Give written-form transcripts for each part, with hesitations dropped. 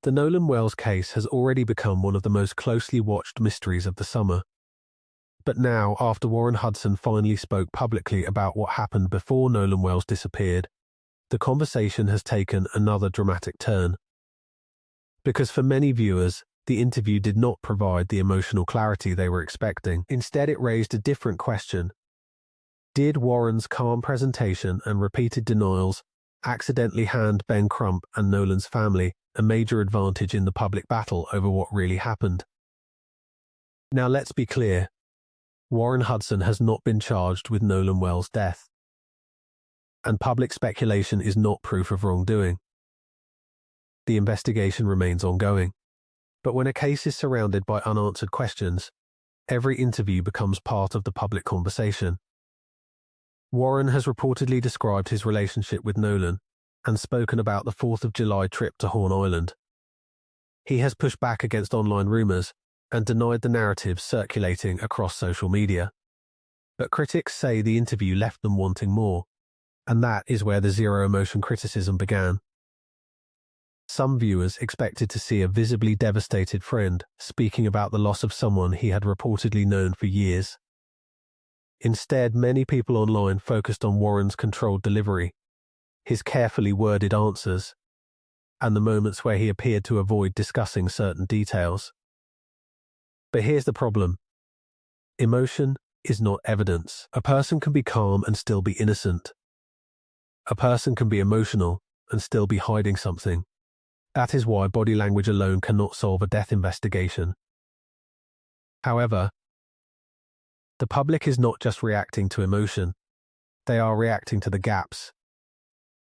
The Nolan Wells case has already become one of the most closely watched mysteries of the summer. But now, after Warren Hudson finally spoke publicly about what happened before Nolan Wells disappeared, the conversation has taken another dramatic turn. Because for many viewers, the interview did not provide the emotional clarity they were expecting. Instead, it raised a different question. Did Warren's calm presentation and repeated denials accidentally hand Ben Crump and Nolan's family a major advantage in the public battle over what really happened? Now let's be clear. Warren Hudson has not been charged with Nolan Wells' death. And public speculation is not proof of wrongdoing. The investigation remains ongoing. But when a case is surrounded by unanswered questions, every interview becomes part of the public conversation. Warren has reportedly described his relationship with Nolan and spoken about the 4th of July trip to Horn Island. He has pushed back against online rumors and denied the narratives circulating across social media. But critics say the interview left them wanting more, and that is where the zero-emotion criticism began. Some viewers expected to see a visibly devastated friend speaking about the loss of someone he had reportedly known for years. Instead, many people online focused on Warren's controlled delivery, his carefully worded answers, and the moments where he appeared to avoid discussing certain details. But here's the problem. Emotion is not evidence. A person can be calm and still be innocent. A person can be emotional and still be hiding something. That is why body language alone cannot solve a death investigation. However, the public is not just reacting to emotion. They are reacting to the gaps.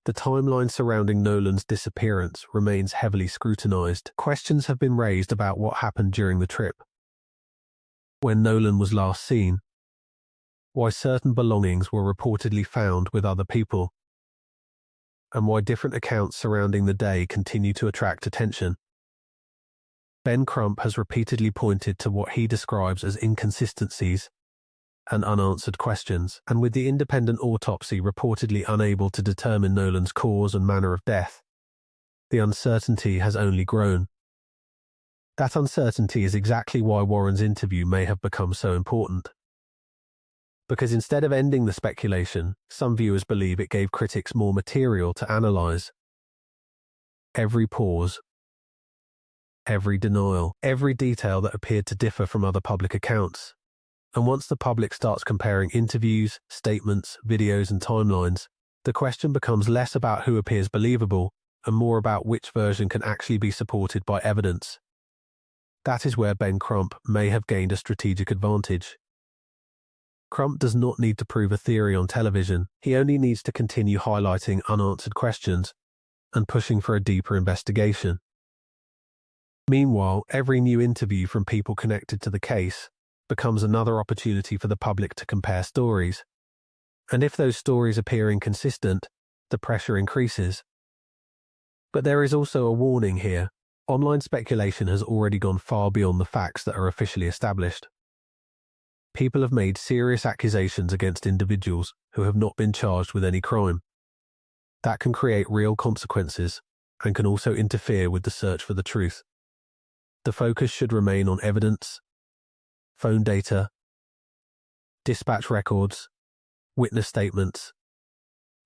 The timeline surrounding Nolan's disappearance remains heavily scrutinized. Questions have been raised about what happened during the trip, when Nolan was last seen, why certain belongings were reportedly found with other people, and why different accounts surrounding the day continue to attract attention. Ben Crump has repeatedly pointed to what he describes as inconsistencies and unanswered questions, and with the independent autopsy reportedly unable to determine Nolan's cause and manner of death, the uncertainty has only grown. That uncertainty is exactly why Warren's interview may have become so important. Because instead of ending the speculation, some viewers believe it gave critics more material to analyze. Every pause, every denial, every detail that appeared to differ from other public accounts. And once the public starts comparing interviews, statements, videos, and timelines, the question becomes less about who appears believable and more about which version can actually be supported by evidence. That is where Ben Crump may have gained a strategic advantage. Crump does not need to prove a theory on television. He only needs to continue highlighting unanswered questions and pushing for a deeper investigation. Meanwhile, every new interview from people connected to the case becomes another opportunity for the public to compare stories. And if those stories appear inconsistent, the pressure increases. But there is also a warning here. Online speculation has already gone far beyond the facts that are officially established. People have made serious accusations against individuals who have not been charged with any crime. That can create real consequences and can also interfere with the search for the truth. The focus should remain on evidence, phone data, dispatch records, witness statements,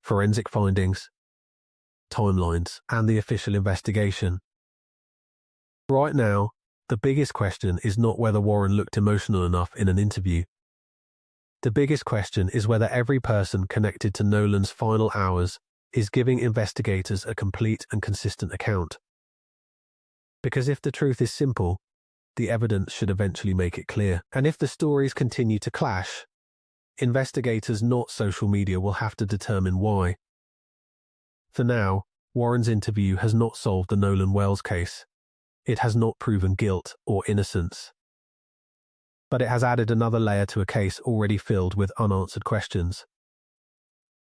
forensic findings, timelines, and the official investigation. Right now, the biggest question is not whether Warren looked emotional enough in an interview. The biggest question is whether every person connected to Nolan's final hours is giving investigators a complete and consistent account. Because if the truth is simple, the evidence should eventually make it clear. And if the stories continue to clash, investigators, not social media, will have to determine why. For now, Warren's interview has not solved the Nolan Wells case. It has not proven guilt or innocence. But it has added another layer to a case already filled with unanswered questions.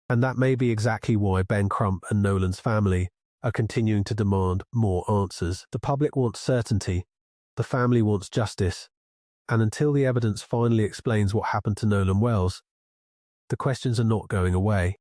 And that may be exactly why Ben Crump and Nolan's family are continuing to demand more answers. The public wants certainty. The family wants justice, and until the evidence finally explains what happened to Nolan Wells, the questions are not going away.